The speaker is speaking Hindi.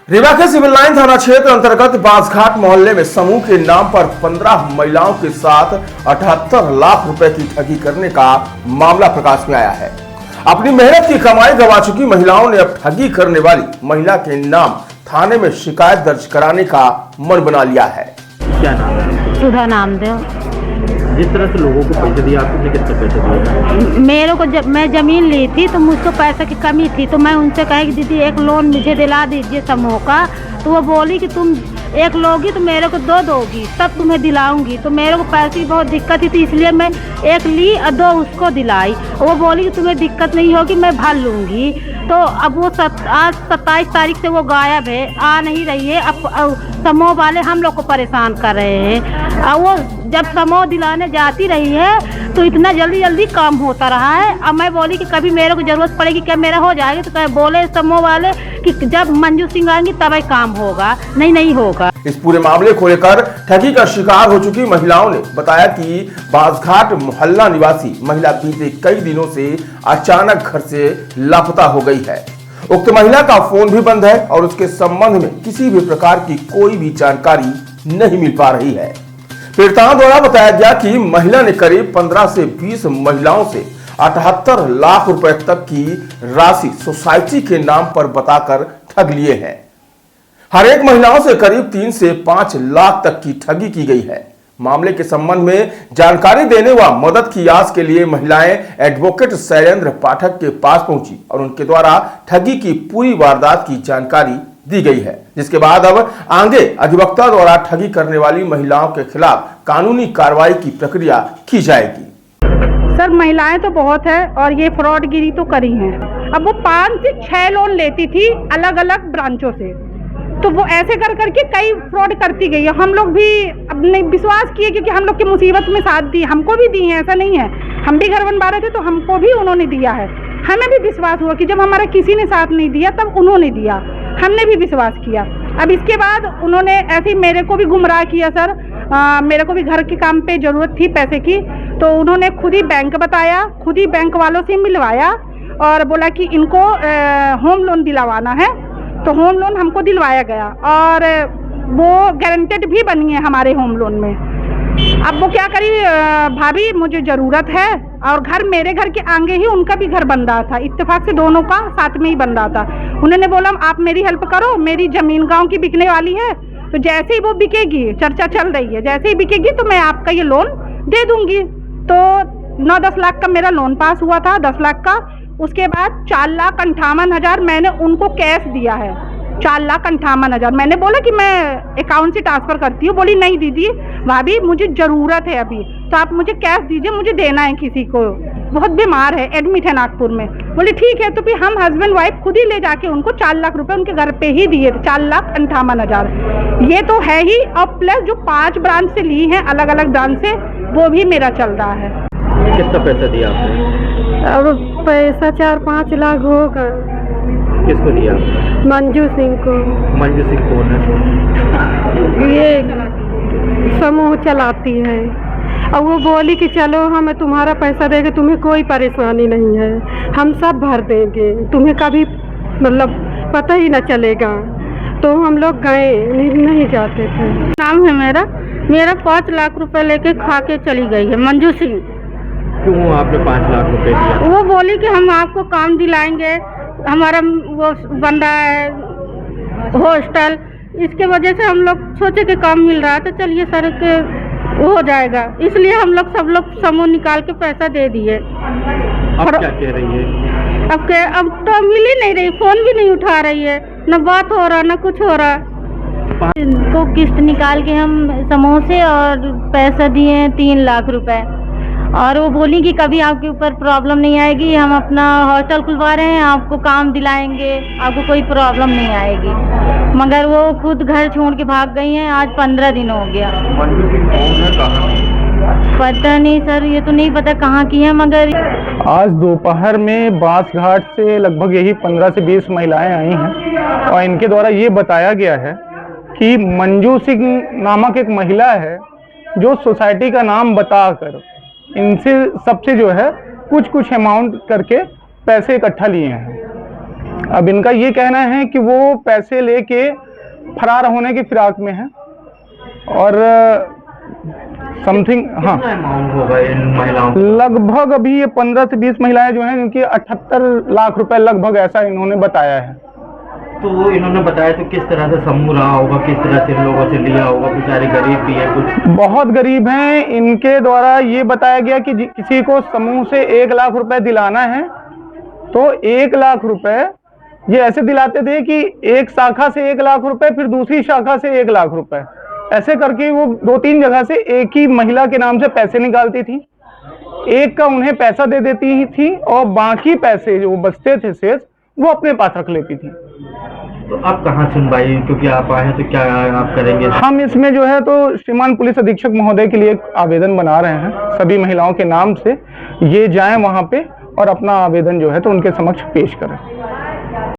रीवा के सिविल लाइन थाना क्षेत्र अंतर्गत बांसघाट मोहल्ले में समूह के नाम पर 15 महिलाओं के साथ 78 लाख रुपए की ठगी करने का मामला प्रकाश में आया है। अपनी मेहनत की कमाई गंवा चुकी महिलाओं ने अब ठगी करने वाली महिला के नाम थाने में शिकायत दर्ज कराने का मन बना लिया है। क्या नाम है? सुधा नामदेव। जिस तरह से लोगों को पैसे दिए, आपने कितने पैसे दिए? मेरे को मैं ज़मीन ली थी तो मुझको पैसे की कमी थी, तो मैं उनसे कही कि दीदी एक लोन मुझे दिला दीजिए समूह का। तो वो बोली कि तुम एक लोगी तो मेरे को दो दोगी तब तुम्हें दिलाऊंगी। तो मेरे को पैसे की बहुत दिक्कत थी, इसलिए मैं एक ली और दो उसको दिलाई। वो बोली कि तुम्हें दिक्कत नहीं होगी, मैं भर लूँगी। तो अब वो आज 27 तारीख से वो गायब है, आ नहीं रही है। अब समूह वाले हम लोग को परेशान कर रहे हैं। और वो जब समूह दिलाने जाती रही है तो इतना जल्दी काम होता रहा है। अब मैं बोली कि कभी मेरे को ज़रूरत पड़ेगी क्या मेरा हो जाएगा, तो बोले समूह वाले कि जब मंजू सिंह आएंगी तभी काम होगा, नहीं होगा। इस पूरे मामले को लेकर ठगी का शिकार हो चुकी महिलाओं ने बताया कि बांसघाट मोहल्ला निवासी महिला बीते कई दिनों से अचानक घर से लापता हो गई है। उक्त महिला का फोन भी बंद है और उसके संबंध में किसी भी प्रकार की कोई भी जानकारी नहीं मिल पा रही है। पीड़िताओं द्वारा बताया गया कि महिला ने करीब 15 से 20 महिलाओं से 78 लाख रुपए तक की राशि सोसाइटी के नाम पर बताकर ठग लिए हैं। हर एक महिलाओं से करीब 3 से 5 लाख तक की ठगी की गई है। मामले के संबंध में जानकारी देने व मदद की आस के लिए महिलाएं एडवोकेट शैलेंद्र पाठक के पास पहुंची और उनके द्वारा ठगी की पूरी वारदात की जानकारी दी गई है, जिसके बाद अब आगे अधिवक्ता द्वारा ठगी करने वाली महिलाओं के खिलाफ कानूनी कार्रवाई की प्रक्रिया की जाएगी। सर महिलाएं तो बहुत है और ये फ्रॉडगिरी तो करी हैं। अब वो 5 से 6 लोन लेती थी अलग अलग ब्रांचों से, तो वो ऐसे कर करके कई फ्रॉड करती गई है। हम लोग भी अपने विश्वास किए क्योंकि हम लोग की मुसीबत में साथ दी, हमको भी दी है, ऐसा नहीं है। हम भी घर बनवा रहे थे तो हमको भी उन्होंने दिया है। हमें भी विश्वास हुआ कि जब हमारा किसी ने साथ नहीं दिया तब उन्होंने दिया, हमने भी विश्वास किया। अब इसके बाद उन्होंने ऐसे मेरे को भी गुमराह किया सर। मेरे को भी घर के काम पे ज़रूरत थी पैसे की, तो उन्होंने खुद ही बैंक बताया, खुद ही बैंक वालों से मिलवाया और बोला कि इनको होम लोन दिलवाना है। तो होम लोन हमको दिलवाया गया और वो गारंटेड भी बनी है हमारे होम लोन में। अब वो क्या करी, भाभी मुझे ज़रूरत है, और घर मेरे घर के आगे ही उनका भी घर बन रहा था, इत्तेफाक से दोनों का साथ में ही बन रहा था। उन्होंने बोला आप मेरी हेल्प करो, मेरी ज़मीन गांव की बिकने वाली है, तो जैसे ही वो बिकेगी, चर्चा चल रही है, जैसे ही बिकेगी तो मैं आपका ये लोन दे दूंगी। तो 9-10 लाख का मेरा लोन पास हुआ था, 10 लाख का। उसके बाद 4,58,000 मैंने उनको कैश दिया है। 4,58,000 मैंने बोला कि मैं अकाउंट से ट्रांसफ़र करती हूँ। बोली नहीं दीदी भाभी मुझे ज़रूरत है अभी, तो आप मुझे कैश दीजिए, मुझे देना है किसी को, बहुत बीमार है, एडमिट है नागपुर में। बोली ठीक है। तो फिर हम हस्बैंड वाइफ खुद ही ले जाके उनको 4 लाख रुपए उनके घर पे ही दिए थे, 4,58,000। ये तो है ही, और प्लस जो 5 ब्रांच से ली हैं अलग अलग ब्रांच से, वो भी मेरा चल रहा है। कितना पैसा दिया आपने? अब पैसा 4-5 लाख होगा। किसको दिया? मंजू सिंह को। मंजू सिंह कौन है? ये समूह चलाती है। और वो बोली कि चलो हमें तुम्हारा पैसा देंगे, तुम्हें कोई परेशानी नहीं है, हम सब भर देंगे, तुम्हें कभी मतलब पता ही न चलेगा। तो हम लोग गए, नहीं जाते थे। नाम है मेरा 5 लाख रुपए लेके खा के चली गई है मंजू सिंह। क्यों आपने 5 लाख रुपए दिया? वो बोली कि हम आपको काम दिलाएंगे, हमारा वो बन रहा है हॉस्टल, इसके वजह से हम लोग सोचे कि काम मिल रहा है तो चलिए सर के हो जाएगा, इसलिए हम लोग सब लोग समूह निकाल के पैसा दे दिए। अब क्या कह रही है? अब तो मिल ही नहीं रही, फोन भी नहीं उठा रही है, न बात हो रहा न कुछ हो रहा। इनको किस्त निकाल के हम समूह से और पैसा दिए 3 लाख रुपए, और वो बोली कि कभी आपके ऊपर प्रॉब्लम नहीं आएगी, हम अपना हॉस्टल खुलवा रहे हैं, आपको काम दिलाएंगे, आपको कोई प्रॉब्लम नहीं आएगी। मगर वो खुद घर छोड़ के भाग गई हैं। आज 15 दिन हो गया। पता नहीं सर, ये तो नहीं पता कहाँ की है। मगर आज दोपहर में बांसघाट से लगभग यही 15 से 20 महिलाएं आई हैं और इनके द्वारा ये बताया गया है कि मंजू सिंह नामक एक महिला है जो सोसाइटी का नाम बताकर इनसे सबसे जो है कुछ अमाउंट करके पैसे इकट्ठा लिए हैं। अब इनका ये कहना है कि वो पैसे लेके फरार होने की फिराक में है और समथिंग, हाँ, कितना अमाउंट होगा इन महिलाओं का? लगभग अभी ये 15 से 20 महिलाएं जो हैं इनकी 78 लाख रुपए लगभग ऐसा इन्होंने बताया है। तो वो इन्होंने बताया तो किस तरह से समूह रहा होगा, किस तरह से लोगों से लिया होगा? बेचारे गरीब भी है, कुछ बहुत गरीब हैं। इनके द्वारा ये बताया गया कि किसी को समूह से 1 लाख रुपए दिलाना है तो 1 लाख रुपए ये ऐसे दिलाते थे कि एक शाखा से 1 लाख रुपए, फिर दूसरी शाखा से 1 लाख रुपए, ऐसे करके वो 2-3 जगह से एक ही महिला के नाम से पैसे निकालती थी। एक का उन्हें पैसा दे देती थी और बाकी पैसे जो बचते थे शेष वो अपने पास रख लेती थी। तो अब कहाँ सुनवाई, क्योंकि आप आए हैं तो क्या आप करेंगे? हम इसमें जो है तो श्रीमान पुलिस अधीक्षक महोदय के लिए एक आवेदन बना रहे हैं, सभी महिलाओं के नाम से ये जाएं वहां पे और अपना आवेदन जो है तो उनके समक्ष पेश करें।